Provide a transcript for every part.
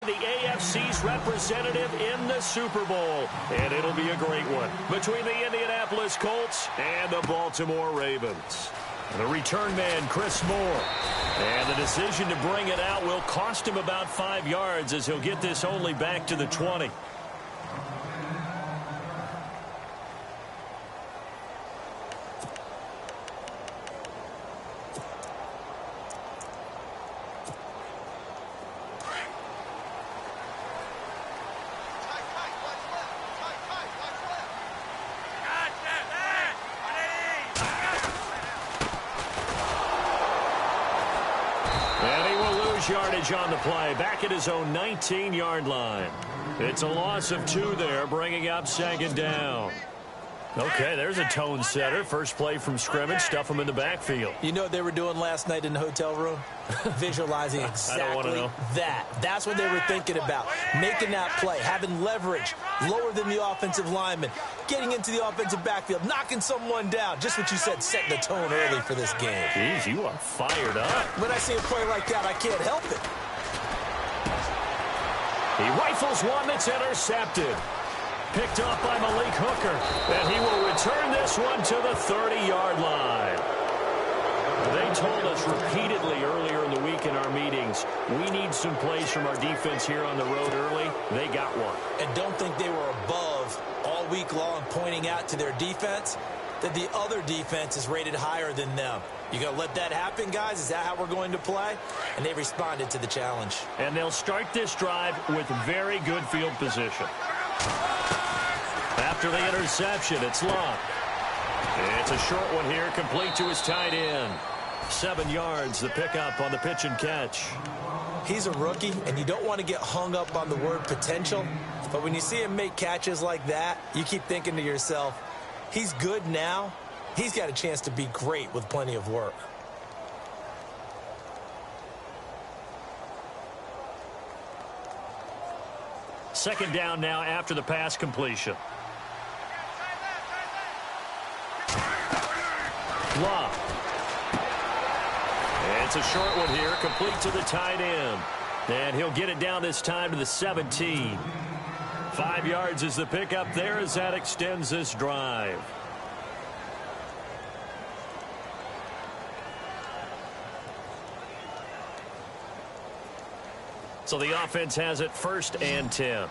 the AFC's representative in the Super Bowl. And it'll be a great one between the Indianapolis Colts and the Baltimore Ravens. The return man, Chris Moore. And the decision to bring it out will cost him about 5 yards as he'll get this only back to the 20. Yardage on the play, back at his own 19-yard line. It's a loss of 2 there, bringing up second down. Okay, there's a tone setter. First play from scrimmage, stuff him in the backfield. You know what they were doing last night in the hotel room? Visualizing exactly that. That's what they were thinking about. Making that play, having leverage, lower than the offensive lineman, getting into the offensive backfield, knocking someone down. Just what you said, setting the tone early for this game. Jeez, you are fired up. When I see a play like that, I can't help it. He rifles one that's intercepted. Picked off by Malik Hooker. And he will return this one to the 30-yard line. They told us repeatedly earlier in the week in our meetings, we need some plays from our defense here on the road early. They got one. And don't think they were above all week long pointing out to their defense that the other defense is rated higher than them. You going to let that happen, guys? Is that how we're going to play? And they responded to the challenge. And they'll start this drive with very good field position. After the interception, it's Love. It's a short one here, complete to his tight end. 7 yards, the pickup on the pitch and catch. He's a rookie, and you don't want to get hung up on the word potential. But when you see him make catches like that, you keep thinking to yourself, he's good now. He's got a chance to be great with plenty of work. Second down now after the pass completion. Love. It's a short one here, complete to the tight end. And he'll get it down this time to the 17. 5 yards is the pickup there as that extends this drive. So the offense has it 1st and 10.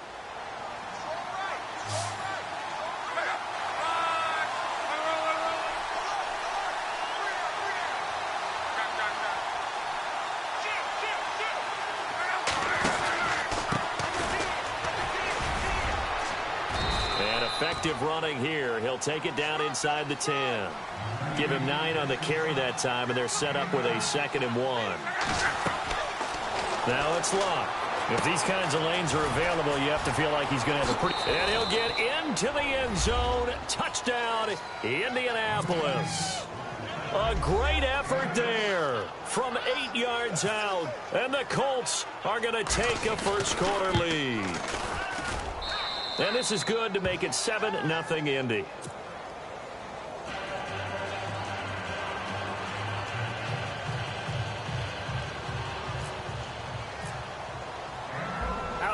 And effective running here. He'll take it down inside the 10. Give him 9 on the carry that time, and they're set up with a 2nd and 1. Now it's Love. If these kinds of lanes are available, you have to feel like he's going to have a pretty... And he'll get into the end zone. Touchdown, Indianapolis. A great effort there from 8 yards out. And the Colts are going to take a first-quarter lead. And this is good to make it 7-0 Indy.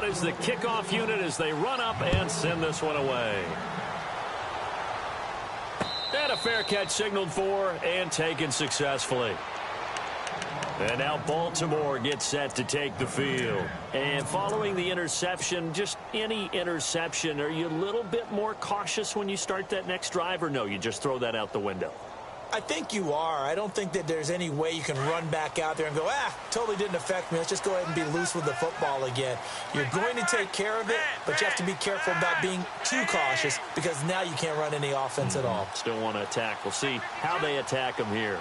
Is the kickoff unit as they run up and send this one away. And a fair catch signaled for and taken successfully. And now Baltimore gets set to take the field. And following the interception, just any interception, are you a little bit more cautious when you start that next drive, or no, you just throw that out the window? I think you are. I don't think that there's any way you can run back out there and go, totally didn't affect me. Let's just go ahead and be loose with the football again. You're going to take care of it, but you have to be careful about being too cautious because now you can't run any offense at all. Still want to attack. We'll see how they attack him here.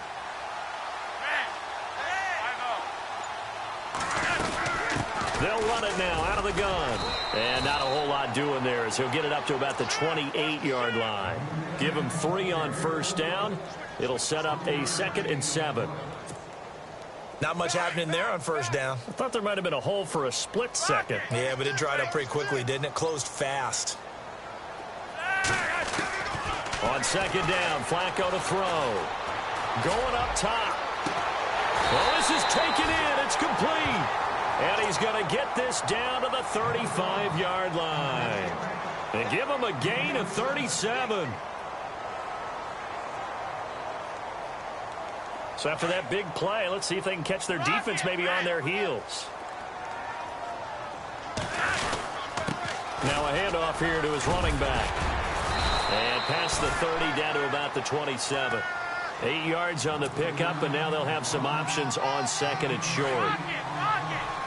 They'll run it now out of the gun. And not a whole lot doing there as he'll get it up to about the 28-yard line. Give him 3 on first down. It'll set up a 2nd and 7. Not much happening there on first down. I thought there might have been a hole for a split second. Yeah, but it dried up pretty quickly, didn't it? Closed fast. On 2nd down, Flacco to throw. Going up top. Well, this is taken in. It's complete. And he's going to get this down to the 35-yard line. And give him a gain of 37. So after that big play, let's see if they can catch their defense maybe on their heels. Now a handoff here to his running back. And past the 30 down to about the 27. 8 yards on the pickup, and now they'll have some options on second and short.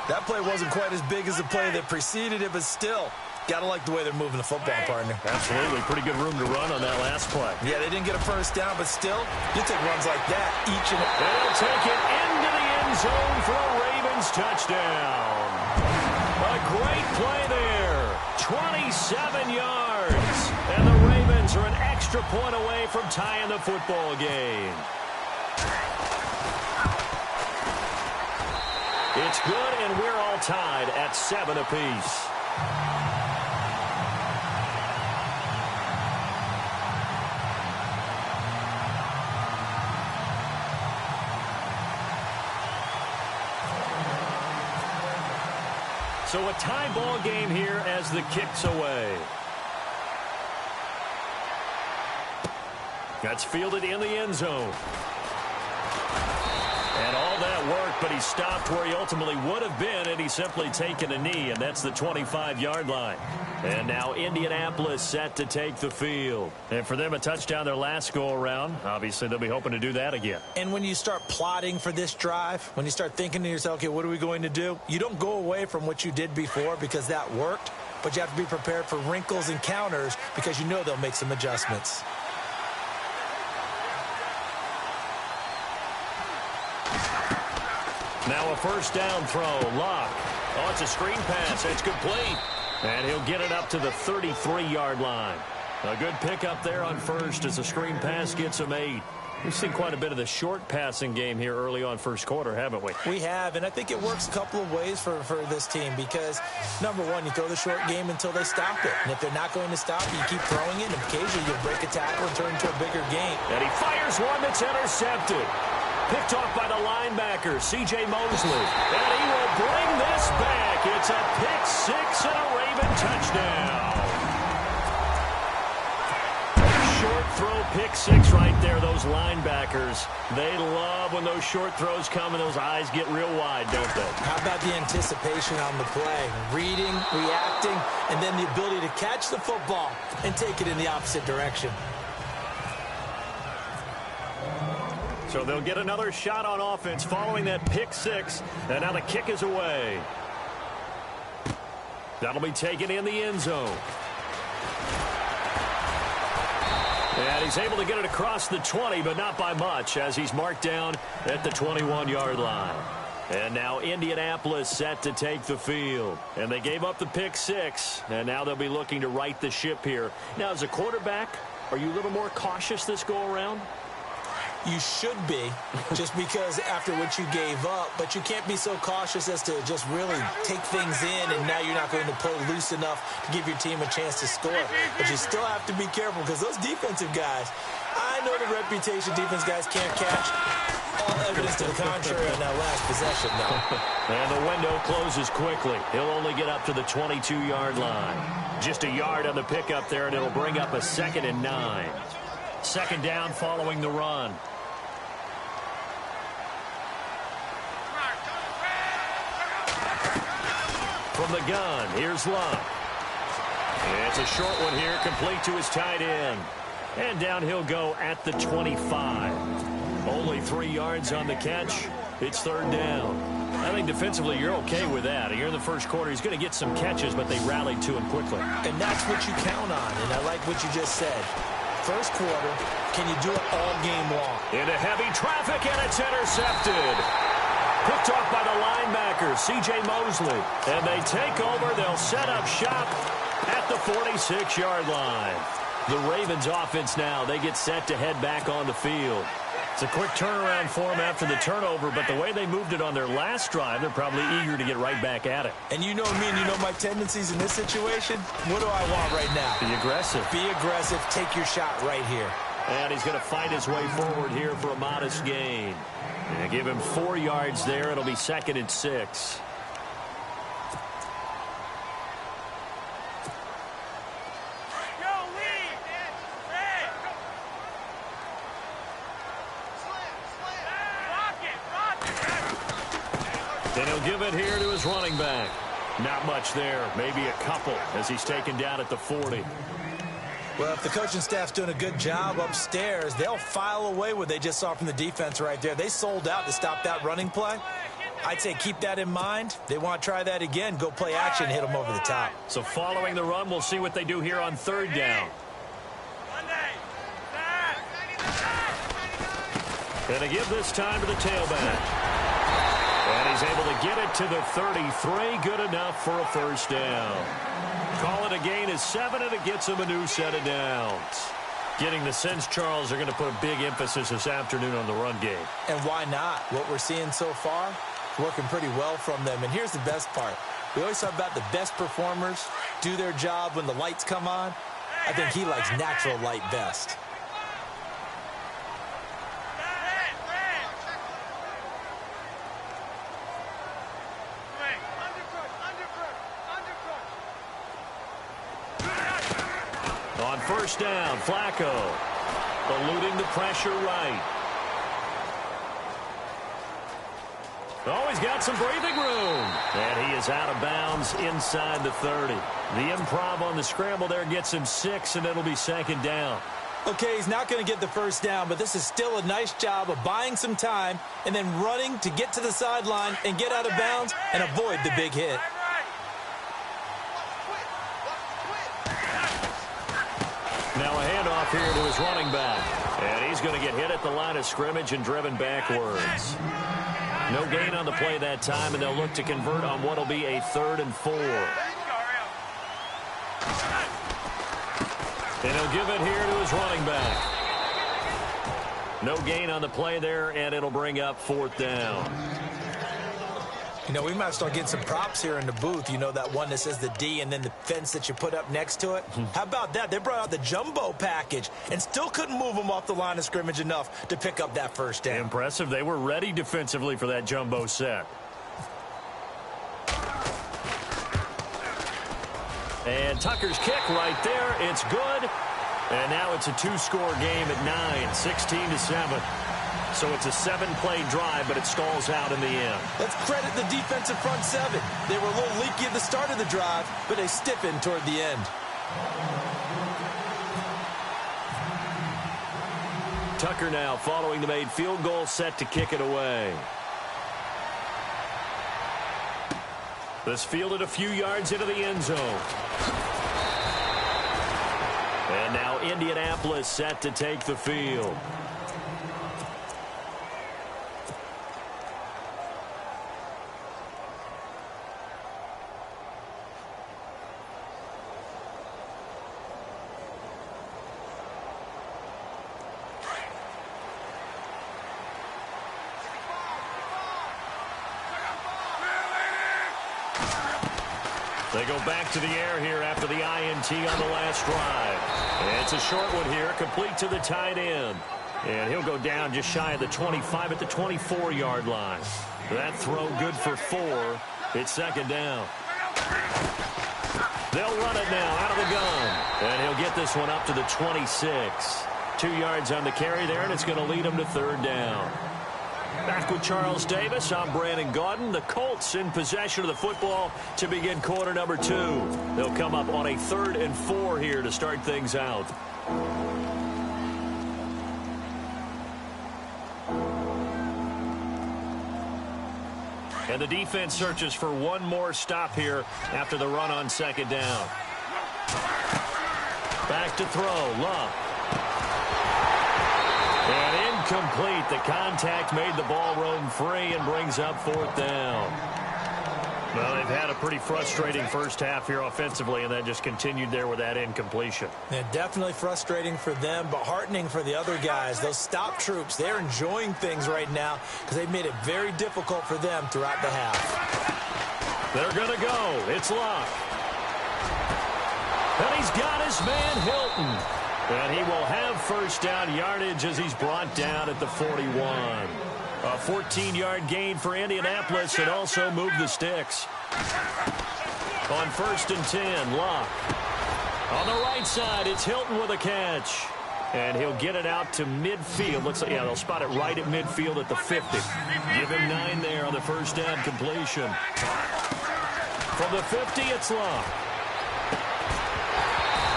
That play wasn't quite as big as the play that preceded it, but still, got to like the way they're moving the football, partner. Absolutely. Pretty good room to run on that last play. Yeah, they didn't get a first down, but still, you take runs like that each and they'll take it into the end zone for a Ravens touchdown. A great play there. 27 yards. And the Ravens are an extra point away from tying the football game. It's good, and we're all tied at 7 apiece. So a tie ball game here as the kick's away. That's fielded in the end zone. And all that worked, but he stopped where he ultimately would have been had he simply taken a knee, and that's the 25-yard line. And now Indianapolis set to take the field. And for them, a touchdown their last go-around. Obviously, they'll be hoping to do that again. And when you start plotting for this drive, when you start thinking to yourself, okay, what are we going to do? You don't go away from what you did before because that worked, but you have to be prepared for wrinkles and counters because you know they'll make some adjustments. Now a first down throw. Lock. Oh, it's a screen pass. It's complete. And he'll get it up to the 33-yard line. A good pickup there on first as the screen pass gets him 8. We've seen quite a bit of the short passing game here early on first quarter, haven't we? We have, and I think it works a couple of ways for this team because, number one, you throw the short game until they stop it. And if they're not going to stop it, you keep throwing it, and occasionally you'll break a tackle and turn into a bigger game. And he fires one that's intercepted. Picked off by the linebacker, C.J. Mosley. And he will bring this back. It's a pick-6 and a Raven touchdown. Short throw, pick-6 right there. Those linebackers, they love when those short throws come and those eyes get real wide, don't they? How about the anticipation on the play? Reading, reacting, and then the ability to catch the football and take it in the opposite direction. So they'll get another shot on offense following that pick-6, and now the kick is away. That'll be taken in the end zone. And he's able to get it across the 20, but not by much, as he's marked down at the 21-yard line. And now Indianapolis set to take the field. And they gave up the pick-6, and now they'll be looking to right the ship here. Now, as a quarterback, are you a little more cautious this go-around? You should be, just because after what you gave up, but you can't be so cautious as to just really take things in, and now you're not going to play loose enough to give your team a chance to score. But you still have to be careful because those defensive guys, I know the reputation defense guys can't catch. All evidence to the contrary on that last possession, though. And the window closes quickly. He'll only get up to the 22-yard line. Just a yard on the pickup there, and it'll bring up a 2nd and 9. Second down following the run. From the gun, here's Luck. It's a short one here, complete to his tight end. And down he'll go at the 25. Only 3 yards on the catch. It's third down. I think defensively you're okay with that. Here in the first quarter, he's going to get some catches, but they rallied to him quickly. And that's what you count on, and I like what you just said. First quarter, can you do it all game long? Into heavy traffic, and it's intercepted. Picked off by the linebacker, C.J. Mosley. And they take over. They'll set up shop at the 46-yard line. The Ravens offense now, they get set to head back on the field. It's a quick turnaround for them after the turnover, but the way they moved it on their last drive, they're probably eager to get right back at it. And you know me and you know my tendencies in this situation. What do I want right now? Be aggressive. Be aggressive. Take your shot right here. And he's going to fight his way forward here for a modest gain. And give him 4 yards there. It'll be 2nd and 6. And he'll give it here to his running back. Not much there, maybe a couple as he's taken down at the 40. Well, if the coaching staff's doing a good job upstairs, they'll file away what they just saw from the defense right there. They sold out to stop that running play. I'd say keep that in mind. They want to try that again, go play action, hit them over the top. So following the run, we'll see what they do here on third down. And to give this time to the tailback. And he's able to get it to the 33. Good enough for a first down. Call it a gain of 7, and it gets him a new set of downs. Getting the sense, Charles, are going to put a big emphasis this afternoon on the run game. And why not? What we're seeing so far is working pretty well from them. And here's the best part. We always talk about the best performers do their job when the lights come on. I think he likes natural light best. On first down, Flacco eluding the pressure right. Oh, he's got some breathing room. And he is out of bounds inside the 30. The improv on the scramble there gets him 6, and it'll be second down. Okay, he's not going to get the first down, but this is still a nice job of buying some time and then running to get to the sideline and get out of bounds and avoid the big hit. Now a handoff here to his running back. And he's going to get hit at the line of scrimmage and driven backwards. No gain on the play that time, and they'll look to convert on what will be a 3rd and 4. And he'll give it here to his running back. No gain on the play there, and it'll bring up 4th down. You know, we might start getting some props here in the booth. You know, that one that says the D and then the fence that you put up next to it. How about that? They brought out the jumbo package and still couldn't move them off the line of scrimmage enough to pick up that first down. Impressive. They were ready defensively for that jumbo set. And Tucker's kick right there. It's good. And now it's a 2-score game at 9, 16-7. So it's a 7-play drive, but it stalls out in the end. Let's credit the defensive front 7. They were a little leaky at the start of the drive, but they stiffened toward the end. Tucker now following the made field goal, set to kick it away. This fielded a few yards into the end zone. And now Indianapolis set to take the field. They go back to the air here after the INT on the last drive. And it's a short one here, complete to the tight end. And he'll go down just shy of the 25 at the 24-yard line. That throw good for 4. It's second down. They'll run it now out of the gun. And he'll get this one up to the 26. 2 yards on the carry there, and it's going to lead him to 3rd down. Back with Charles Davis, I'm Brandon Gaudin. The Colts in possession of the football to begin quarter number 2. They'll come up on a 3rd and 4 here to start things out. And the defense searches for one more stop here after the run on second down. Back to throw, Love. And incomplete. The contact made the ball roam free and brings up 4th down. Well, they've had a pretty frustrating first half here offensively, and that just continued there with that incompletion. Yeah, definitely frustrating for them, but heartening for the other guys. Those stop troops, they're enjoying things right now because they've made it very difficult for them throughout the half. They're going to go. It's Luck. And he's got his man Hilton. And he will have first down yardage as he's brought down at the 41. A 14-yard gain for Indianapolis and also moved the sticks. On 1st and 10, Luck. On the right side, it's Hilton with a catch. And he'll get it out to midfield. Looks like, yeah, they'll spot it right at midfield at the 50. Give him 9 there on the first down completion. From the 50, it's long.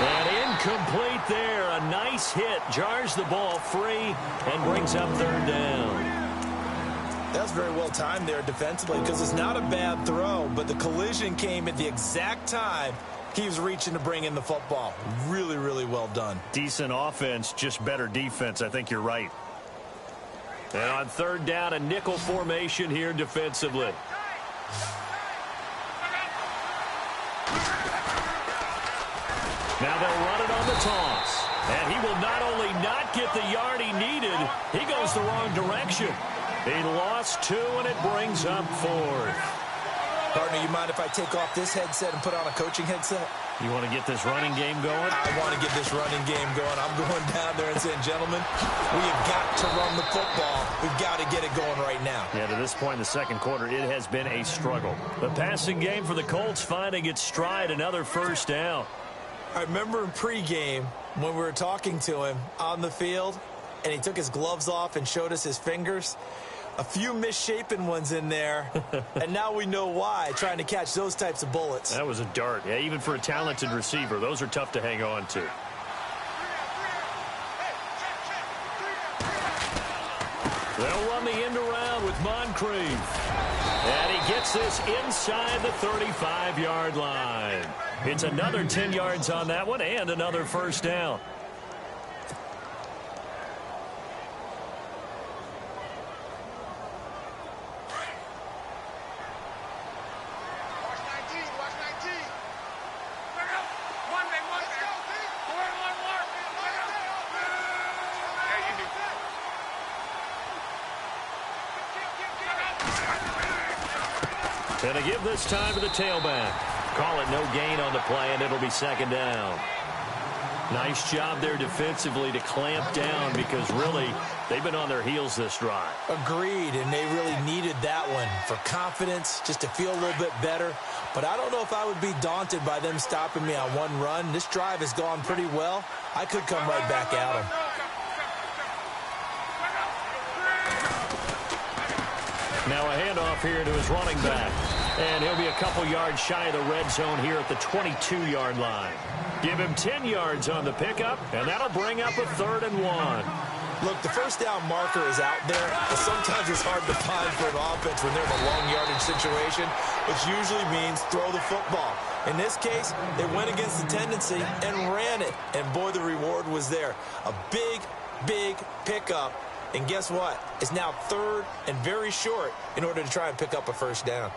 And incomplete there. A nice hit. Jars the ball free and brings up third down. That was very well timed there defensively because it's not a bad throw, but the collision came at the exact time he was reaching to bring in the football. Really, really well done. Decent offense, just better defense. I think you're right. And on third down, a nickel formation here defensively. Now they'll run it on the toss. And he will not only not get the yard he needed, he goes the wrong direction. He lost 2, and it brings up 4th. Partner, you mind if I take off this headset and put on a coaching headset? You want to get this running game going? I want to get this running game going. I'm going down there and saying, gentlemen, we have got to run the football. We've got to get it going right now. Yeah, to this point in the second quarter, it has been a struggle. The passing game for the Colts finding its stride, another first down. I remember in pregame when we were talking to him on the field, and he took his gloves off and showed us his fingers. A few misshapen ones in there, and now we know why, trying to catch those types of bullets. That was a dart. Yeah, even for a talented receiver, those are tough to hang on to. They'll run the end around with Moncrief. And he gets this inside the 35-yard line. It's another 10 yards on that one and another first down. And to give this time to the tailback. Call it no gain on the play, and it'll be second down. Nice job there defensively to clamp down because really they've been on their heels this drive. Agreed, and they really needed that one for confidence, just to feel a little bit better. But I don't know if I would be daunted by them stopping me on one run. This drive has gone pretty well. I could come right back at them. Now a handoff here to his running back. And he'll be a couple yards shy of the red zone here at the 22-yard line. Give him 10 yards on the pickup, and that'll bring up a 3rd and 1. Look, the first down marker is out there, but sometimes it's hard to find for an offense when they're in a long yardage situation, which usually means throw the football. In this case, they went against the tendency and ran it, and boy, the reward was there. A big, big pickup. And guess what? It's now 3rd and very short in order to try and pick up a first down.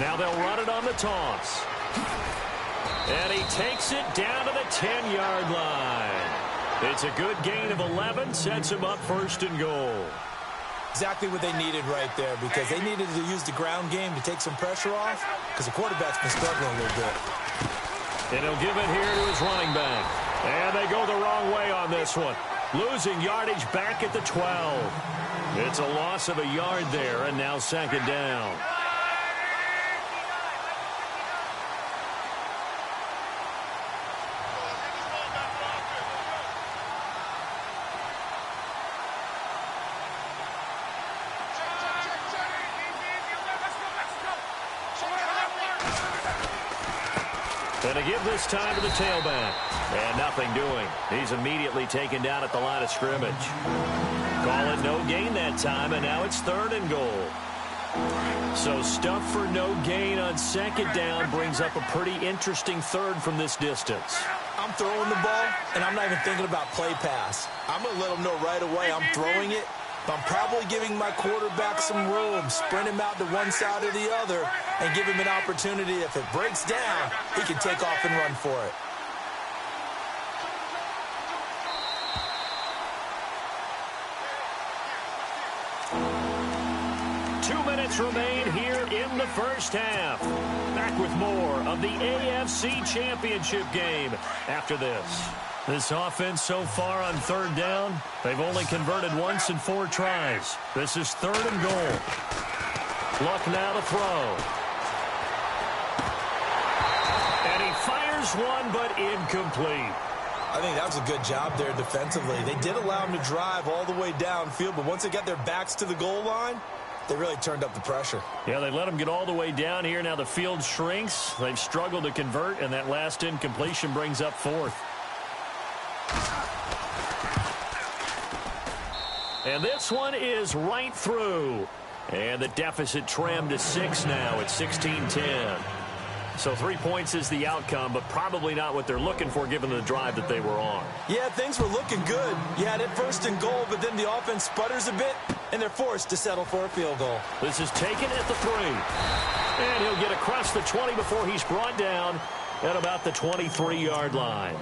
Now they'll run it on the toss. And he takes it down to the 10-yard line. It's a good gain of 11, sets him up 1st and goal. Exactly what they needed right there, because they needed to use the ground game to take some pressure off, because the quarterback's been struggling a little bit. And he'll give it here to his running back. And they go the wrong way on this one. Losing yardage back at the 12. It's a loss of a yard there, and now second down. And to give this time to the tailback. And nothing doing. He's immediately taken down at the line of scrimmage. Call it no gain that time, and now it's 3rd and goal. So stuff for no gain on second down brings up a pretty interesting 3rd from this distance. I'm throwing the ball, and I'm not even thinking about play pass. I'm going to let them know right away I'm throwing it. But I'm probably giving my quarterback some room, sprint him out to one side or the other, and give him an opportunity. If it breaks down, he can take off and run for it. Remain here in the first half. Back with more of the AFC Championship game after this. This offense so far on third down, they've only converted once in 4 tries. This is 3rd and goal. Luck now to throw. And he fires one, but incomplete. I think that was a good job there defensively. They did allow him to drive all the way downfield, but once they got their backs to the goal line, they really turned up the pressure. Yeah, they let him get all the way down here. Now the field shrinks. They've struggled to convert, and that last incompletion brings up 4th. And this one is right through. And the deficit trimmed to 6 now at 16-10. So 3 points is the outcome, but probably not what they're looking for given the drive that they were on. Yeah, things were looking good. You had it 1st and goal, but then the offense sputters a bit, and they're forced to settle for a field goal. This is taken at the 3. And he'll get across the 20 before he's brought down at about the 23-yard line.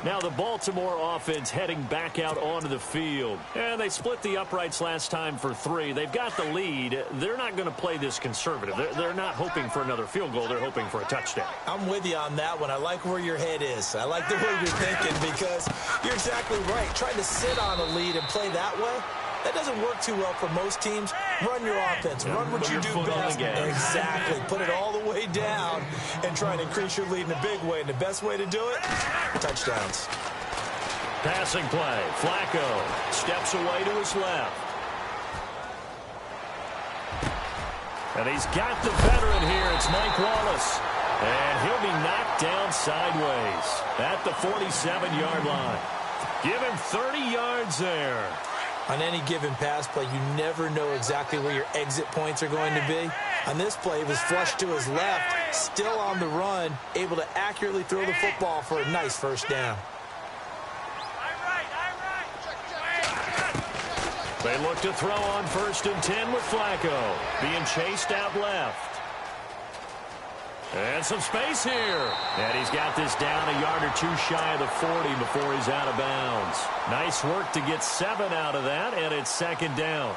Now the Baltimore offense heading back out onto the field. And they split the uprights last time for 3. They've got the lead. They're not going to play this conservative. They're not hoping for another field goal. They're hoping for a touchdown. I'm with you on that one. I like where your head is. I like the way you're thinking because you're exactly right. Trying to sit on a lead and play that way, that doesn't work too well for most teams. Run your offense. Run what you do best. Exactly. Put it all the way down and try and increase your lead in a big way. And the best way to do it, touchdowns. Passing play. Flacco steps away to his left. And he's got the veteran here. It's Mike Wallace. And he'll be knocked down sideways at the 47-yard line. Give him 30 yards there. On any given pass play, you never know exactly where your exit points are going to be. On this play, he was flushed to his left, still on the run, able to accurately throw the football for a nice 1st down. They look to throw on 1st and 10 with Flacco. Being chased out left. And some space here. And he's got this down a yard or 2 shy of the 40 before he's out of bounds. Nice work to get 7 out of that, and it's 2nd down.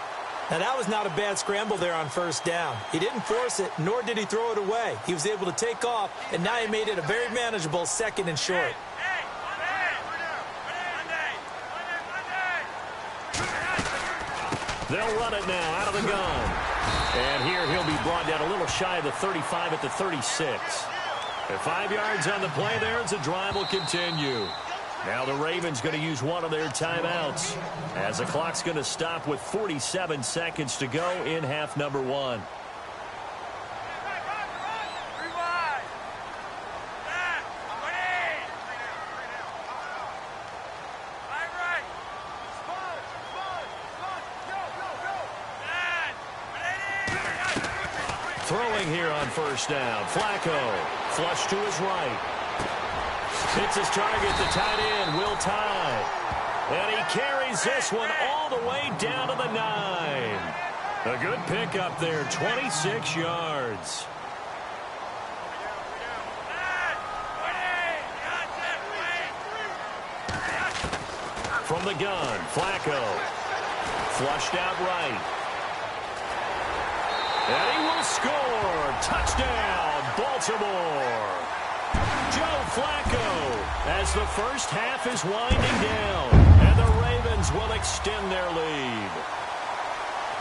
Now, that was not a bad scramble there on 1st down. He didn't force it, nor did he throw it away. He was able to take off, and now he made it a very manageable 2nd and short. They'll run it now out of the gun. And here he'll be brought down a little shy of the 35 at the 36. At 5 yards on the play there as the drive will continue. Now the Ravens going to use one of their timeouts as the clock's going to stop with 47 seconds to go in half number 1. Throwing here on 1st down. Flacco flush to his right. Hits his target, the tight end, Will Tye. And he carries this one all the way down to the 9. A good pickup there, 26 yards. From the gun, Flacco. Flushed out right. And he will score. Touchdown, Baltimore. Joe Flacco as the first half is winding down. And the Ravens will extend their lead.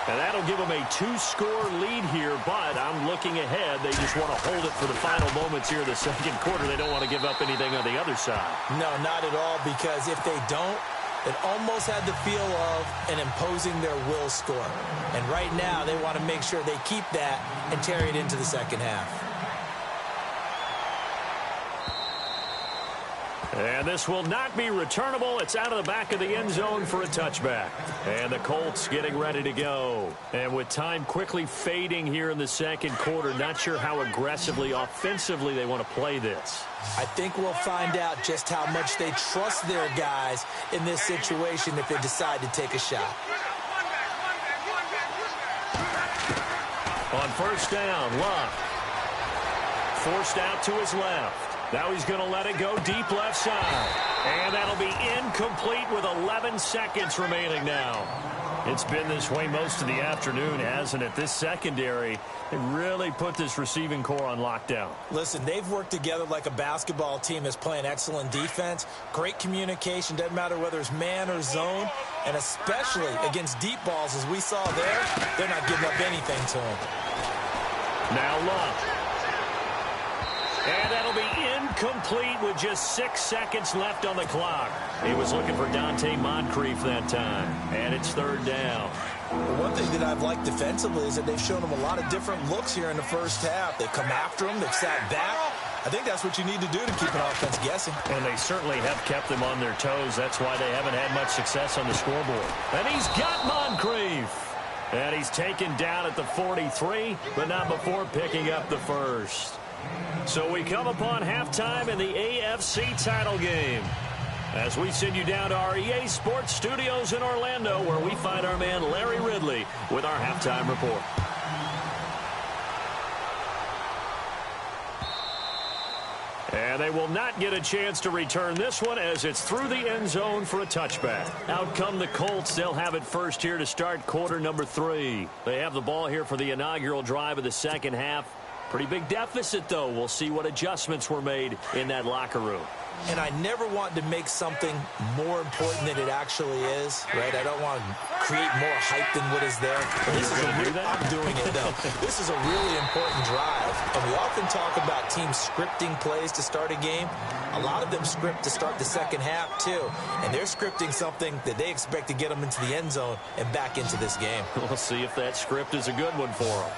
And that'll give them a 2-score lead here, but I'm looking ahead. They just want to hold it for the final moments here in the 2nd quarter. They don't want to give up anything on the other side. No, not at all, because if they don't, it almost had the feel of an imposing their will score. And right now, they want to make sure they keep that and carry it into the 2nd half. And this will not be returnable. It's out of the back of the end zone for a touchback. And the Colts getting ready to go. And with time quickly fading here in the 2nd quarter, not sure how aggressively, offensively they want to play this. I think we'll find out just how much they trust their guys in this situation if they decide to take a shot. On 1st down, Luck. Forced out to his left. Now he's going to let it go deep left side. And that'll be incomplete with 11 seconds remaining now. It's been this way most of the afternoon, hasn't it? This secondary, they really put this receiving core on lockdown. Listen, they've worked together like a basketball team that's playing excellent defense. Great communication, doesn't matter whether it's man or zone. And especially against deep balls, as we saw there, they're not giving up anything to him. Now Luck. And that'll be incomplete with just 6 seconds left on the clock. He was looking for Dante Moncrief that time. And it's third down. One thing that I've liked defensively is that they've shown him a lot of different looks here in the first half. They've come after him. They've sat back. I think that's what you need to do to keep an offense guessing. And they certainly have kept them on their toes. That's why they haven't had much success on the scoreboard. And he's got Moncrief. And he's taken down at the 43, but not before picking up the first. So we come upon halftime in the AFC title game as we send you down to our EA Sports Studios in Orlando, where we find our man Larry Ridley with our halftime report. And they will not get a chance to return this one as it's through the end zone for a touchback. Out come the Colts. They'll have it first here to start quarter number 3. They have the ball here for the inaugural drive of the second half. Pretty big deficit, though. We'll see what adjustments were made in that locker room. And I never want to make something more important than it actually is, right? I don't want to create more hype than what is there. But this is I'm doing it, though. This is a really important drive. And we often talk about teams scripting plays to start a game. A lot of them script to start the second half, too. And they're scripting something that they expect to get them into the end zone and back into this game. We'll see if that script is a good one for them.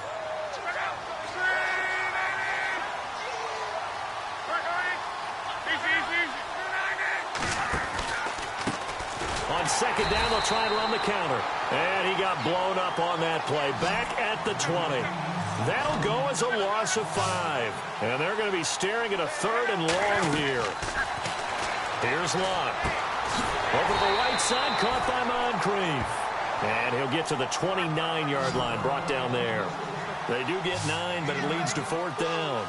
Second down, they'll try and run the counter. And he got blown up on that play. Back at the 20. That'll go as a loss of 5. And they're going to be staring at a third and long here. Here's Luck. Over to the right side, caught by Moncrief. And he'll get to the 29-yard line, brought down there. They do get 9, but it leads to fourth down.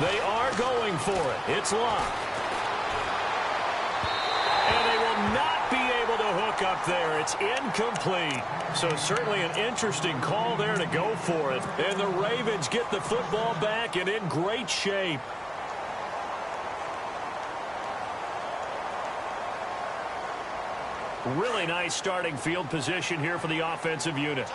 They are going for it. It's Luck. And they will not be able to hook up there. It's incomplete. So certainly an interesting call there to go for it. And the Ravens get the football back and in great shape. Really nice starting field position here for the offensive unit.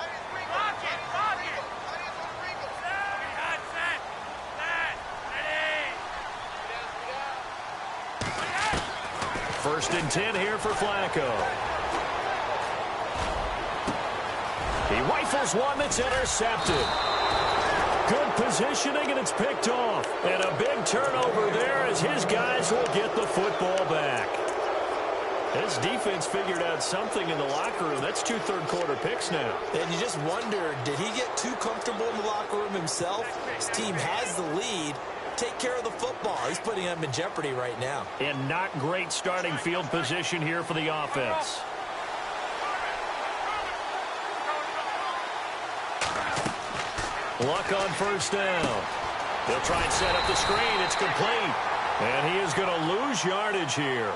First and 10 here for Flacco. He rifles one that's intercepted. Good positioning, and it's picked off. And a big turnover there as his guys will get the football back. His defense figured out something in the locker room. That's 2 third-quarter picks now. And you just wonder, did he get too comfortable in the locker room himself? His team has the lead. Take care of the football. He's putting them in jeopardy right now. And not great starting field position here for the offense. Luck on first down. They'll try and set up the screen. It's complete. And he is going to lose yardage here.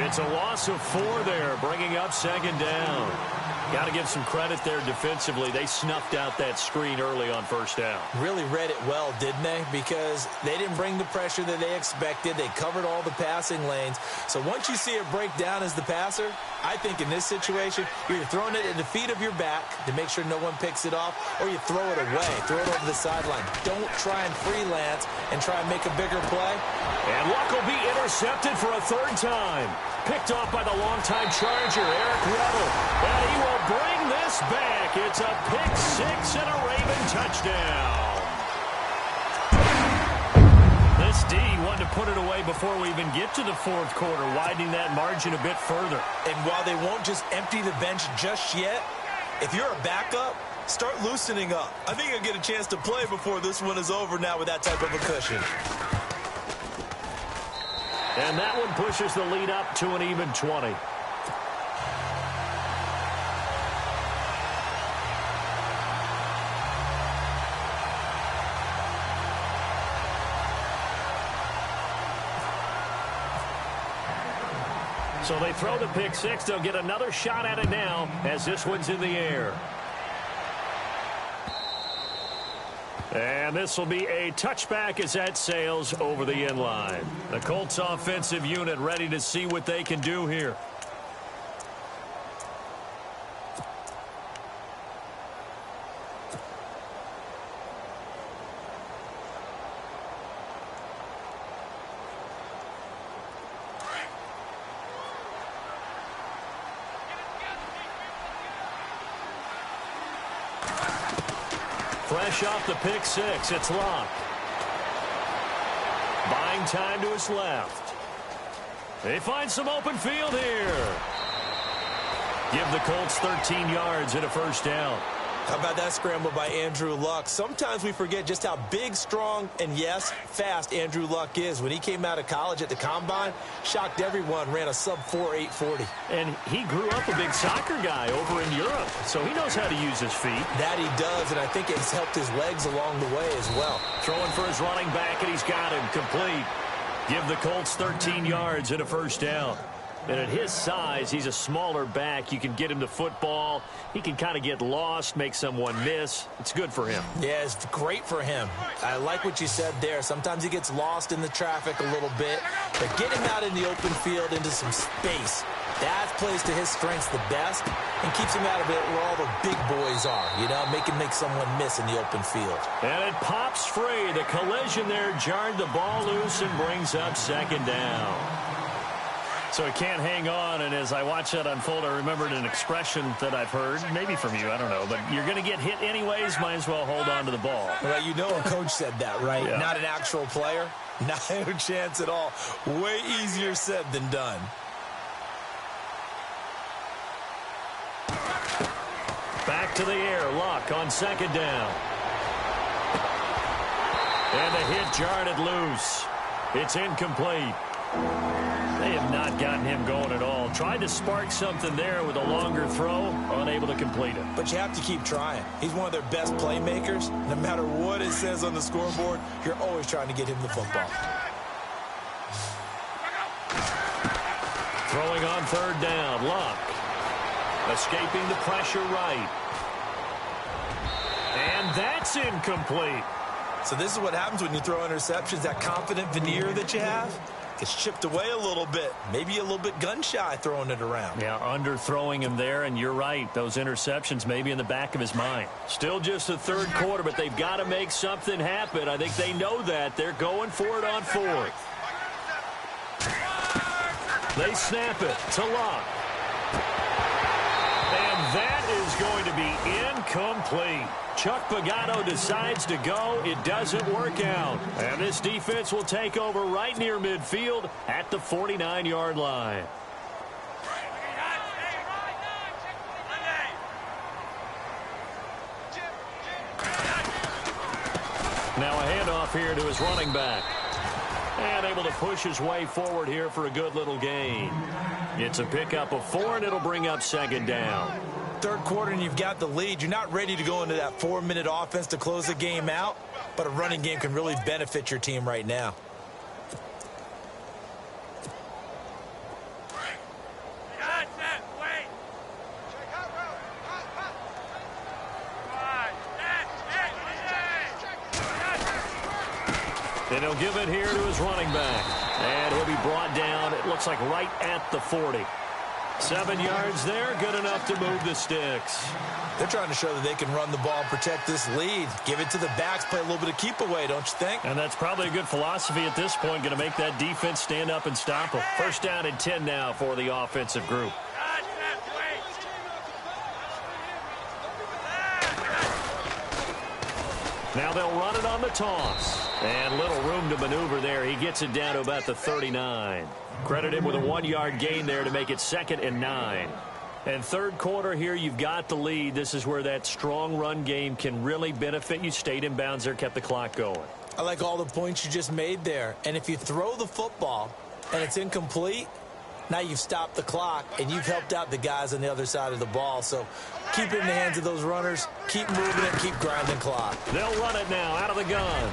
It's a loss of 4 there, bringing up second down. Got to give some credit there defensively. They snuffed out that screen early on first down. Really read it well, didn't they? Because they didn't bring the pressure that they expected. They covered all the passing lanes. So once you see it break down as the passer, I think in this situation, you're throwing it at the feet of your back to make sure no one picks it off, or you throw it away, throw it over the sideline. Don't try and freelance and try and make a bigger play. And Luck will be intercepted for a third time. Picked off by the longtime Charger, Eric Weddle. And he will bring this back. It's a pick 6 and a Raven touchdown. This D wanted to put it away before we even get to the fourth quarter, widening that margin a bit further. And while they won't just empty the bench just yet, if you're a backup, start loosening up. I think you'll get a chance to play before this one is over now with that type of a cushion. And that one pushes the lead up to an even 20. So they throw the pick six. They'll get another shot at it now as this one's in the air. And this will be a touchback as that sails over the end line. The Colts offensive unit ready to see what they can do here. Fresh off the pick six, it's Locke. Buying time to his left. They find some open field here. Give the Colts 13 yards and a first down. How about that scramble by Andrew Luck? Sometimes we forget just how big, strong, and, yes, fast Andrew Luck is. When he came out of college at the Combine, shocked everyone, ran a sub-4 840. And he grew up a big soccer guy over in Europe, so he knows how to use his feet. That he does, and I think it's helped his legs along the way as well. Throwing for his running back, and he's got him complete. Give the Colts 13 yards and a first down. And at his size, he's a smaller back. You can get him the football. He can kind of get lost, make someone miss. It's good for him. Yeah, it's great for him. I like what you said there. Sometimes he gets lost in the traffic a little bit. But get him out in the open field into some space. That plays to his strengths the best and keeps him out of it where all the big boys are. You know, make someone miss in the open field. And it pops free. The collision there jarred the ball loose and brings up second down. So he can't hang on, and as I watch that unfold, I remembered an expression that I've heard, maybe from you, I don't know, but you're going to get hit anyways, might as well hold on to the ball. Well, you know a coach said that, right? Yeah. Not an actual player. No chance at all. Way easier said than done. Back to the air, Luck on second down. And the hit jarred it loose. It's incomplete. They have not gotten him going at all. Tried to spark something there with a longer throw, unable to complete it. But you have to keep trying. He's one of their best playmakers. No matter what it says on the scoreboard, you're always trying to get him the football. Throwing on third down, Luck. Escaping the pressure right. And that's incomplete. So this is what happens when you throw interceptions. That confident veneer that you have gets chipped away a little bit. Maybe a little bit gun-shy throwing it around. Yeah, underthrowing him there, and you're right. Those interceptions may be in the back of his mind. Still just the third quarter, but they've got to make something happen. I think they know that. They're going for it on fourth. They snap it to Locke. And that is going to be incomplete. Chuck Pagano decides to go. It doesn't work out. And this defense will take over right near midfield at the 49-yard line. Now a handoff here to his running back. And able to push his way forward here for a good little gain. It's a pickup of 4, and it'll bring up second down. Third quarter, and you've got the lead. You're not ready to go into that 4-minute offense to close the game out, but a running game can really benefit your team right now. And he'll give it here to his running back. And he'll be brought down, it looks like right at the 40. 7 yards there, good enough to move the sticks. They're trying to show that they can run the ball, protect this lead. Give it to the backs, play a little bit of keep away, don't you think? And that's probably a good philosophy at this point, going to make that defense stand up and stop them. First down and 10 now for the offensive group. Now they'll run it on the toss. And little room to maneuver there. He gets it down to about the 39. Credit him with a 1-yard gain there to make it 2nd and 9. And third quarter here, you've got the lead. This is where that strong run game can really benefit you. Stayed in bounds there, kept the clock going. I like all the points you just made there. And if you throw the football and it's incomplete, now you've stopped the clock and you've helped out the guys on the other side of the ball. So keep it in the hands of those runners. Keep moving it. Keep grinding clock. They'll run it now out of the gun.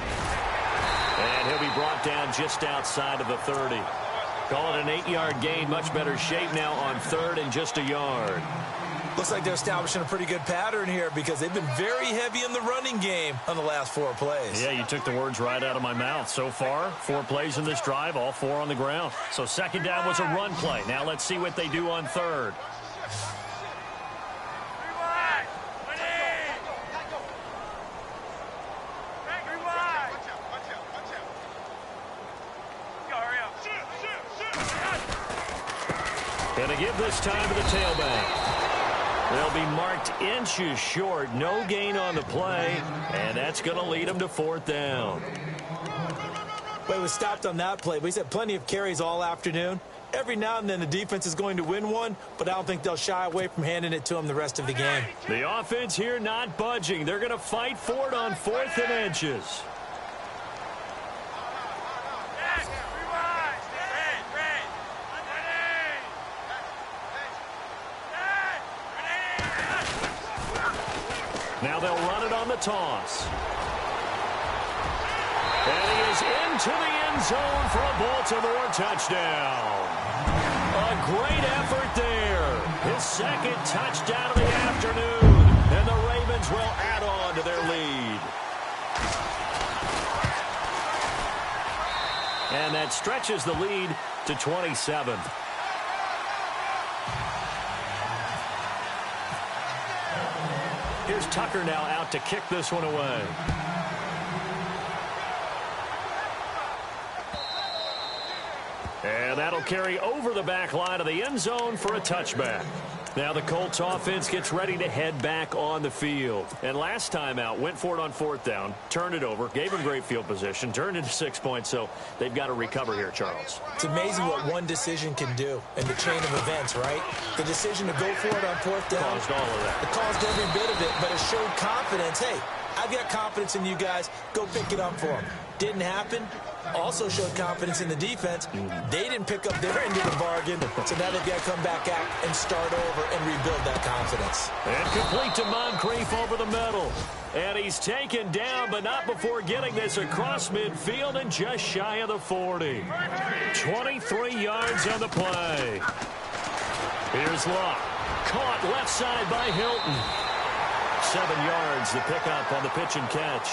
And he'll be brought down just outside of the 30. Call it an 8-yard gain. Much better shape now on 3rd and just a yard. Looks like they're establishing a pretty good pattern here because they've been very heavy in the running game on the last 4 plays. Yeah, you took the words right out of my mouth. So far, 4 plays in this drive, all 4 on the ground. So 2nd down was a run play. Now let's see what they do on 3rd. Going to give this time to the tailback. They'll be marked inches short. No gain on the play, and that's going to lead them to 4th down. Well, he was stopped on that play, but he's had plenty of carries all afternoon. Every now and then the defense is going to win one, but I don't think they'll shy away from handing it to him the rest of the game. The offense here not budging. They're going to fight for it on 4th and inches. Now they'll run it on the toss. And he is into the end zone for a Baltimore touchdown. A great effort there. His 2nd touchdown of the afternoon. And the Ravens will add on to their lead. And that stretches the lead to 27. Here's Tucker now out to kick this one away. And that'll carry over the back line of the end zone for a touchback. Now the Colts offense gets ready to head back on the field. And last time out, went for it on 4th down, turned it over, gave them great field position, turned into 6 points, so they've got to recover here, Charles. It's amazing what one decision can do in the chain of events, right? The decision to go for it on 4th down. Caused all of that. It caused every bit of it, but it showed confidence. Hey, I've got confidence in you guys. Go pick it up for them. Didn't happen. Also showed confidence in the defense. They didn't pick up their end of the bargain, so now they've got to come back out and start over and rebuild that confidence. And complete to Moncrief over the middle. And he's taken down, but not before getting this across midfield and just shy of the 40. 23 yards on the play. Here's Locke. Caught left side by Hilton. 7 yards, the pickup on the pitch and catch.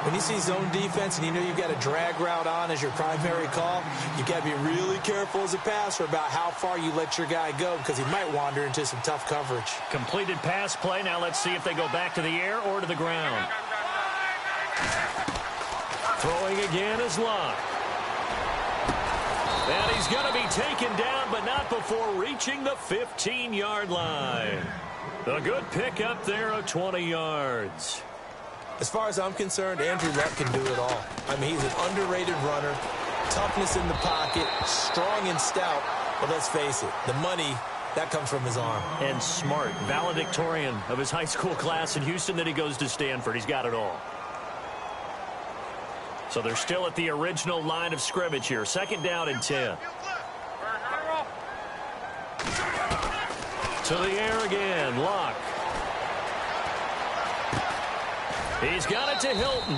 When you see zone defense and you know you've got a drag route on as your primary call, you've got to be really careful as a passer about how far you let your guy go because he might wander into some tough coverage. Completed pass play. Now let's see if they go back to the air or to the ground. Throwing again is Locke. And he's going to be taken down, but not before reaching the 15-yard line. A good pickup there of 20 yards. As far as I'm concerned, Andrew Luck can do it all. I mean, he's an underrated runner, toughness in the pocket, strong and stout. But let's face it, the money, that comes from his arm. And smart, valedictorian of his high school class in Houston, then he goes to Stanford. He's got it all. So they're still at the original line of scrimmage here. 2nd down and 10. To the air again, Locke. He's got it to Hilton.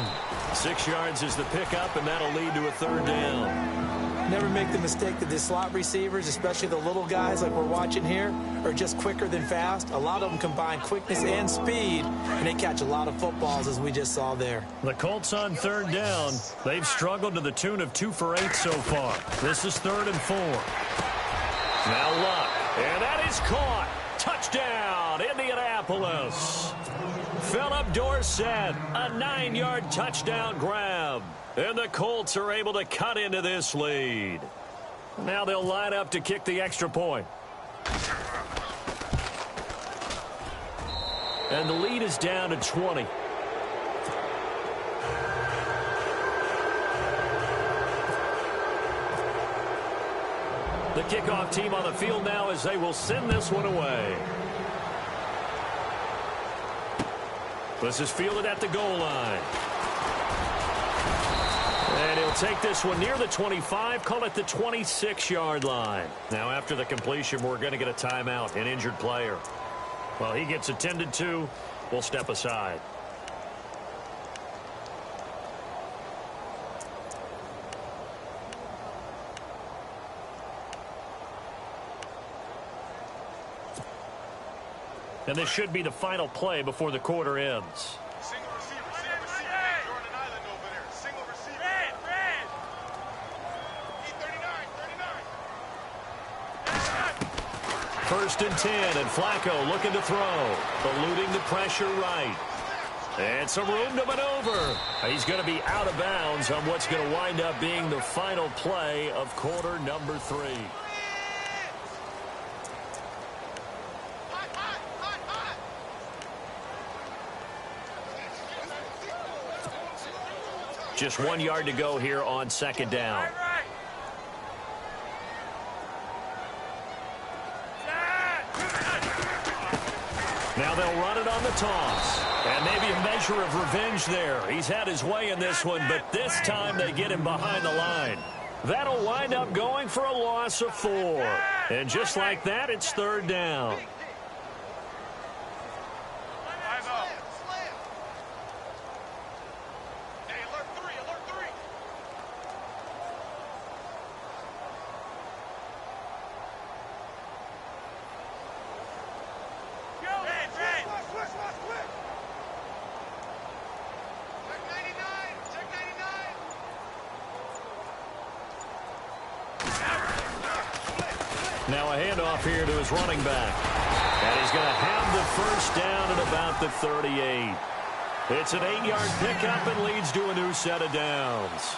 6 yards is the pickup, and that'll lead to a 3rd down. Never make the mistake that the slot receivers, especially the little guys like we're watching here, are just quicker than fast. A lot of them combine quickness and speed, and they catch a lot of footballs, as we just saw there. The Colts on 3rd down. They've struggled to the tune of 2 for 8 so far. This is 3rd and 4. Now Luck, and that is caught. Touchdown, Indianapolis. Philip Dorsett, a 9-yard touchdown grab. And the Colts are able to cut into this lead. Now they'll line up to kick the extra point. And the lead is down to 20. The kickoff team on the field now as they will send this one away. This is fielded at the goal line. And he'll take this one near the 25, call it the 26-yard line. Now after the completion, we're going to get a timeout, an injured player. While he gets attended to, we'll step aside. And this should be the final play before the quarter ends. Single receiver. You're on an island over there. Single receiver. Red. E39. First and 10, and Flacco looking to throw. Eluding the pressure right. And some room to maneuver. He's going to be out of bounds on what's going to wind up being the final play of quarter number 3. Just 1 yard to go here on second down. Now they'll run it on the toss. And maybe a measure of revenge there. He's had his way in this one, but this time they get him behind the line. That'll wind up going for a loss of 4. And just like that, it's third down. Now a handoff here to his running back. And he's going to have the first down at about the 38. It's an 8-yard pickup and leads to a new set of downs.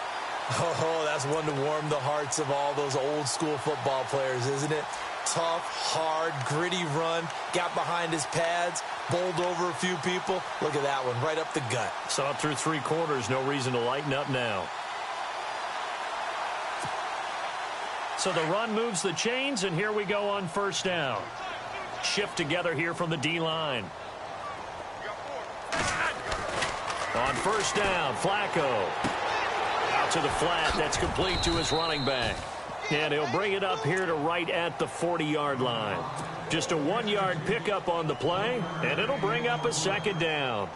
Oh, that's one to warm the hearts of all those old-school football players, isn't it? Tough, hard, gritty run. Got behind his pads, bowled over a few people. Look at that one, right up the gut. Saw it through 3 quarters. No reason to lighten up now. So the run moves the chains, and here we go on first down. Shift together here from the D-line. On first down, Flacco. Out to the flat. That's complete to his running back. And he'll bring it up here to right at the 40-yard line. Just a 1-yard pickup on the play, and it'll bring up a second down.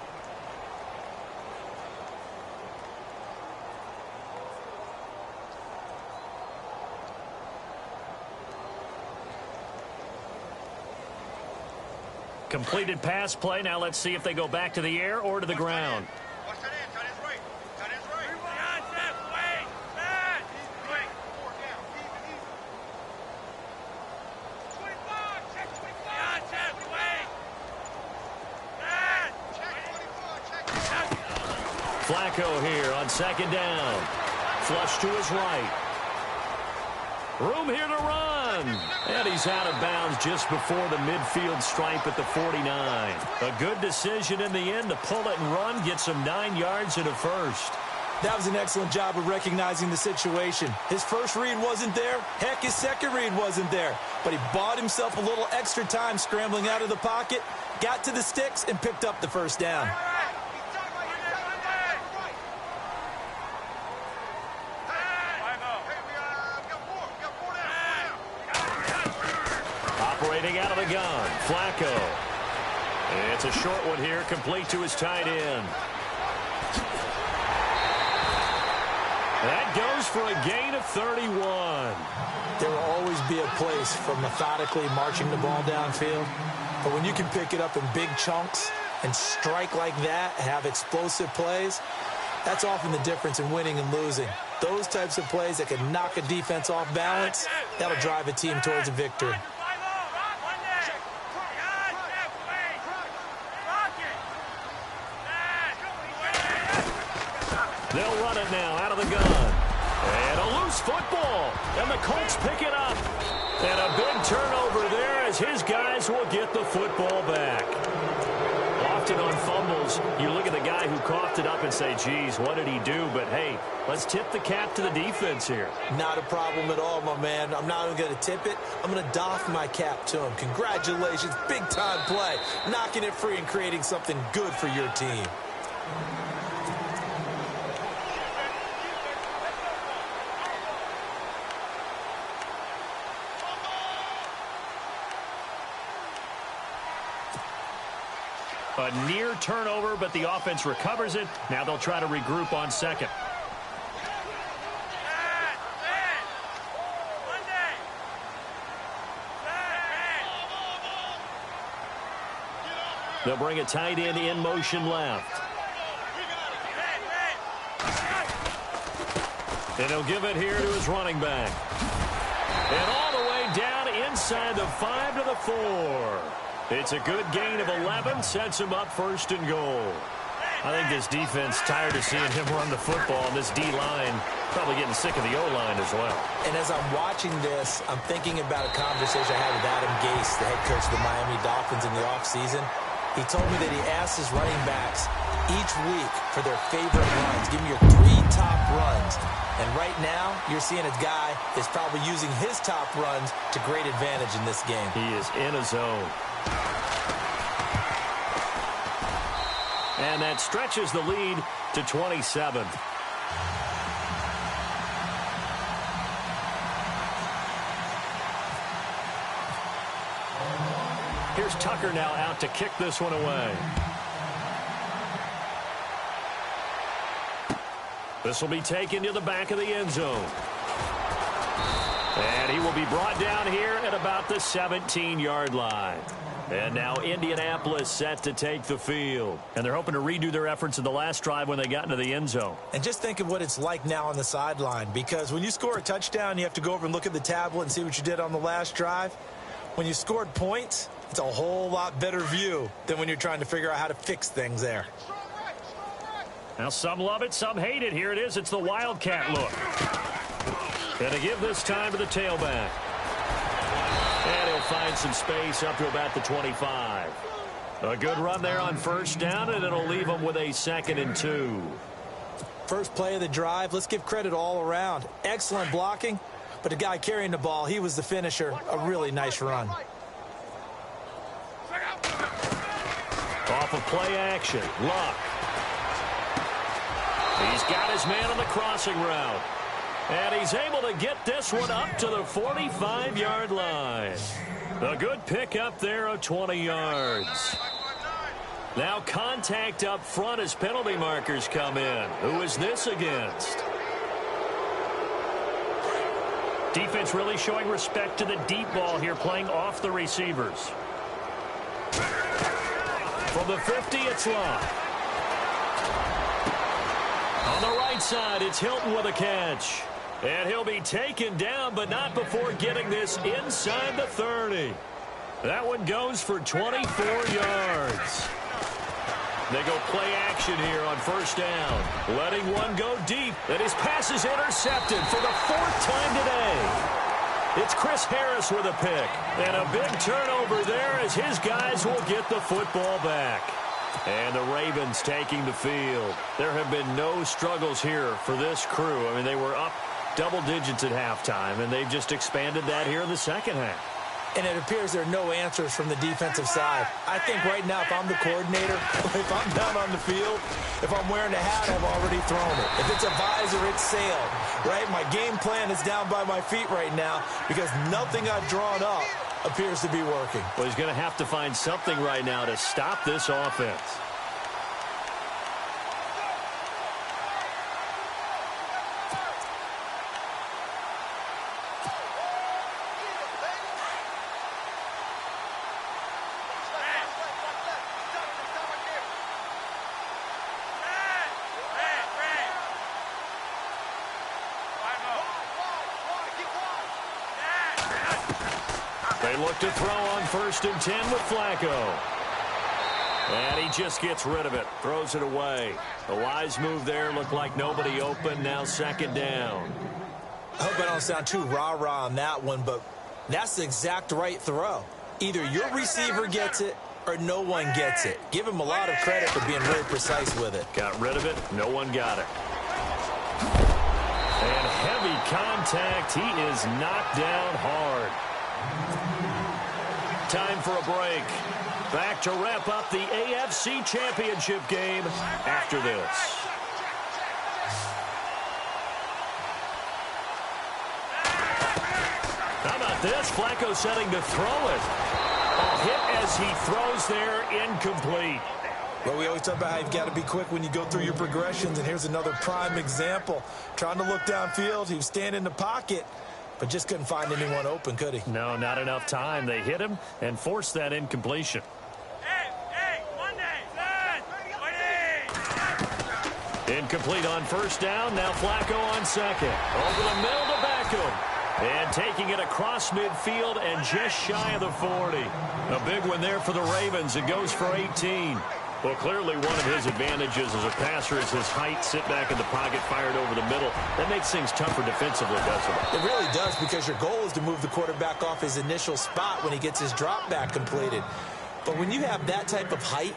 Completed pass play. Now let's see if they go back to the air or to the ground. Watch that in. Cut his right. Cut his right. Wait. 4 down. Even. 25. Check 25. Check 24. Check. Flacco here on second down. Flush to his right. Room here to run. And he's out of bounds just before the midfield stripe at the 49. A good decision in the end to pull it and run, get some 9 yards and a first. That was an excellent job of recognizing the situation. His first read wasn't there. Heck, his second read wasn't there. But he bought himself a little extra time scrambling out of the pocket, got to the sticks, and picked up the first down. Operating out of the gun, Flacco. It's a short one here, complete to his tight end. That goes for a gain of 31. There will always be a place for methodically marching the ball downfield. But when you can pick it up in big chunks and strike like that, have explosive plays, that's often the difference in winning and losing. Those types of plays that can knock a defense off balance, that'll drive a team towards a victory. They'll run it now out of the gun. And a loose football. And the Colts pick it up. And a big turnover there as his guys will get the football back. Often on fumbles, you look at the guy who coughed it up and say, geez, what did he do? But, hey, let's tip the cap to the defense here. Not a problem at all, my man. I'm not even going to tip it. I'm going to doff my cap to him. Congratulations. Big-time play. Knocking it free and creating something good for your team. A near turnover, but the offense recovers it. Now they'll try to regroup on second. They'll bring a tight end in motion left. And he'll give it here to his running back. And all the way down inside the 5 to the 4. It's a good gain of 11, sets him up 1st and goal. I think this defense tired of seeing him run the football, and this D-line probably getting sick of the O-line as well. And as I'm watching this, I'm thinking about a conversation I had with Adam Gase, the head coach of the Miami Dolphins, in the offseason. He told me that he asked his running backs each week for their favorite runs. Give me your 3 top runs. And right now, you're seeing a guy is probably using his top runs to great advantage in this game. He is in a zone. And that stretches the lead to 27. Here's Tucker now out to kick this one away. This will be taken to the back of the end zone. And he will be brought down here at about the 17-yard line. And now Indianapolis set to take the field. And they're hoping to redo their efforts in the last drive when they got into the end zone. And just think of what it's like now on the sideline, because when you score a touchdown, you have to go over and look at the tablet and see what you did on the last drive. When you scored points, it's a whole lot better view than when you're trying to figure out how to fix things there. Now some love it, some hate it. Here it is. It's the Wildcat look. And to give this time to the tailback. And he'll find some space up to about the 25. A good run there on 1st down, and it'll leave him with a 2nd and 2. First play of the drive, let's give credit all around. Excellent blocking, but the guy carrying the ball, he was the finisher. A really nice run. Off of play action, Luck. He's got his man on the crossing route. And he's able to get this one up to the 45-yard line. A good pick up there of 20 yards. Now contact up front as penalty markers come in. Who is this against? Defense really showing respect to the deep ball here, playing off the receivers. From the 50, it's Luck. On the right side, it's Hilton with a catch. And he'll be taken down, but not before getting this inside the 30. That one goes for 24 yards. They go play action here on 1st down. Letting one go deep. And his pass is intercepted for the 4th time today. It's Chris Harris with a pick. And a big turnover there as his guys will get the football back. And the Ravens taking the field. There have been no struggles here for this crew. I mean, they were up double digits at halftime, and they've just expanded that here in the 2nd half. And it appears there are no answers from the defensive side. I think right now, if I'm the coordinator, if I'm down on the field, if I'm wearing a hat, I've already thrown it. If it's a visor, it's sailed, right? My game plan is down by my feet right now because nothing I've drawn up appears to be working. Well, he's going to have to find something right now to stop this offense. They look to throw on 1st and 10 with Flacco. And he just gets rid of it, throws it away. A wise move there, looked like nobody open, now 2nd down. I hope I don't sound too rah-rah on that one, but that's the exact right throw. Either your receiver gets it or no one gets it. Give him a lot of credit for being very precise with it. Got rid of it, no one got it. And heavy contact, he is knocked down hard. Time for a break. Back to wrap up the AFC Championship game after this. How about this? Flacco setting to throw it. A hit as he throws there, incomplete. Well, we always talk about how you've got to be quick when you go through your progressions, and here's another prime example. Trying to look downfield, he was standing in the pocket, but just couldn't find anyone open, could he? No, not enough time. They hit him and forced that incompletion. Hey, Incomplete on first down. Now Flacco on second. Over the middle to Beckham. And taking it across midfield and just shy of the 40. A big one there for the Ravens. It goes for 18. Well, clearly one of his advantages as a passer is his height. Sit back in the pocket, fired over the middle. That makes things tougher defensively, doesn't it? It really does, because your goal is to move the quarterback off his initial spot when he gets his drop back completed. But when you have that type of height,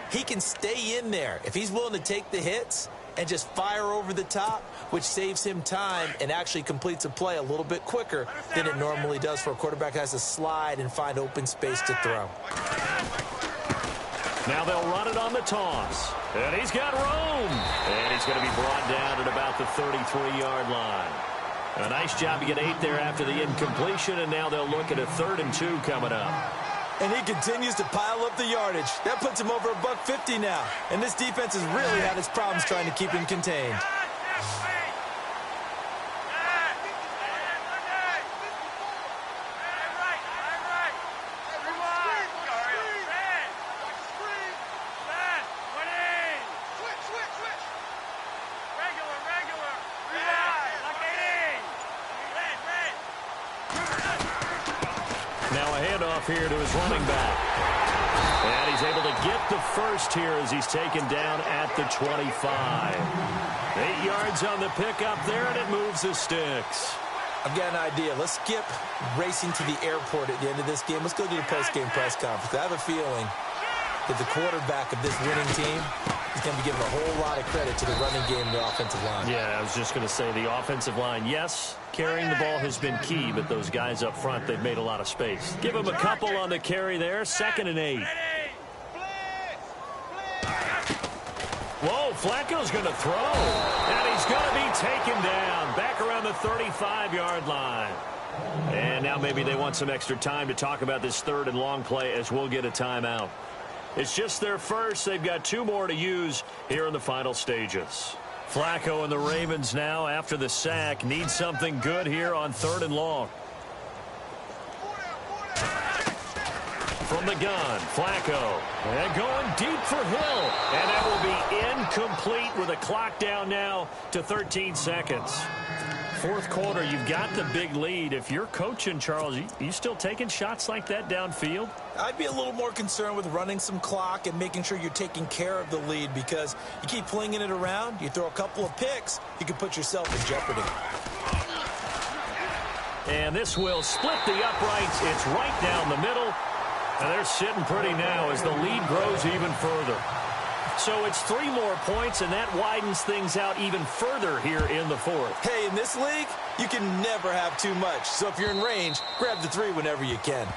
he can stay in there. If he's willing to take the hits and just fire over the top, which saves him time and actually completes a play a little bit quicker than it normally does for a quarterback who has to slide and find open space to throw. Now they'll run it on the toss. And he's got room. And he's going to be brought down at about the 33-yard line. A nice job to get 8 there after the incompletion, and now they'll look at a 3rd and 2 coming up. And he continues to pile up the yardage. That puts him over $150 now. And this defense has really had its problems trying to keep him contained. Here to his running back. And he's able to get the first here as he's taken down at the 25. 8 yards on the pickup there, and it moves the sticks. I've got an idea. Let's skip racing to the airport at the end of this game. Let's go to the post-game press conference. I have a feeling that the quarterback of this winning team is going to be giving a whole lot of credit to the running game and the offensive line. Yeah, I was just going to say the offensive line, yes, carrying the ball has been key, but those guys up front, they've made a lot of space. Give him a couple on the carry there, 2nd and 8. Whoa, Flacco's going to throw, and he's going to be taken down back around the 35-yard line. And now maybe they want some extra time to talk about this 3rd and long play as we'll get a timeout. It's just their first. They've got 2 more to use here in the final stages. Flacco and the Ravens now, after the sack, need something good here on 3rd and long. From the gun, Flacco. And going deep for Hill. And that will be incomplete with a clock down now to 13 seconds. 4th quarter, you've got the big lead. If you're coaching, Charles, you still taking shots like that downfield? I'd be a little more concerned with running some clock and making sure you're taking care of the lead, because you keep flinging it around, you throw a couple of picks, you can put yourself in jeopardy. And this will split the uprights. It's right down the middle. And they're sitting pretty now as the lead grows even further. So it's 3 more points, and that widens things out even further here in the 4th. Hey, in this league, you can never have too much. So if you're in range, grab the 3 whenever you can.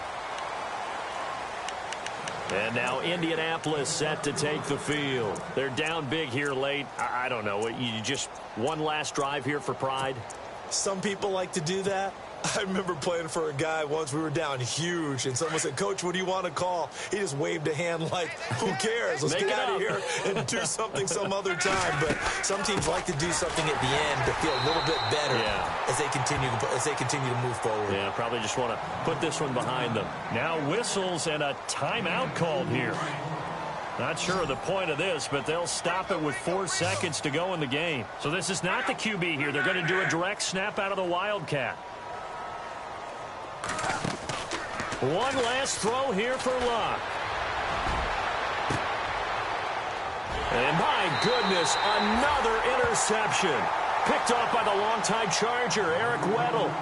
And now Indianapolis set to take the field. They're down big here late. I don't know. You just one last drive here for pride? Some people like to do that. I remember playing for a guy once. We were down huge, and someone said, "Coach, what do you want to call?" He just waved a hand like, who cares? Let's get out of here and do something some other time. But some teams like to do something at the end to feel a little bit better as they continue to move forward. Yeah, probably just want to put this one behind them. Now whistles and a timeout called here. Not sure of the point of this, but they'll stop it with 4 seconds to go in the game. So this is not the QB here. They're going to do a direct snap out of the Wildcat. One last throw here for Luck. And my goodness, another interception. Picked off by the longtime Charger, Eric Weddle.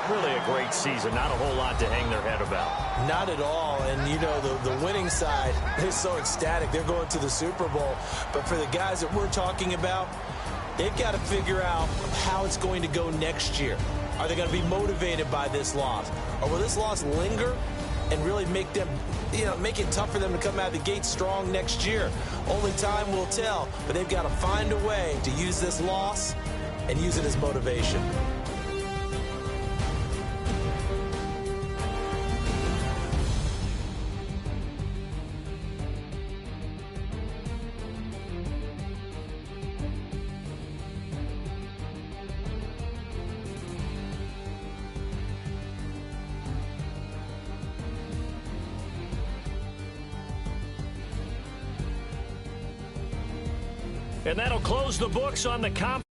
Really a great season. Not a whole lot to hang their head about. Not at all. And, you know, the winning side, they're so ecstatic. They're going to the Super Bowl. But for the guys that we're talking about, they've got to figure out how it's going to go next year. Are they going to be motivated by this loss? Or will this loss linger and really make them, make it tough for them to come out of the gate strong next year? Only time will tell, but they've got to find a way to use this loss and use it as motivation. And that'll close the books on the conference.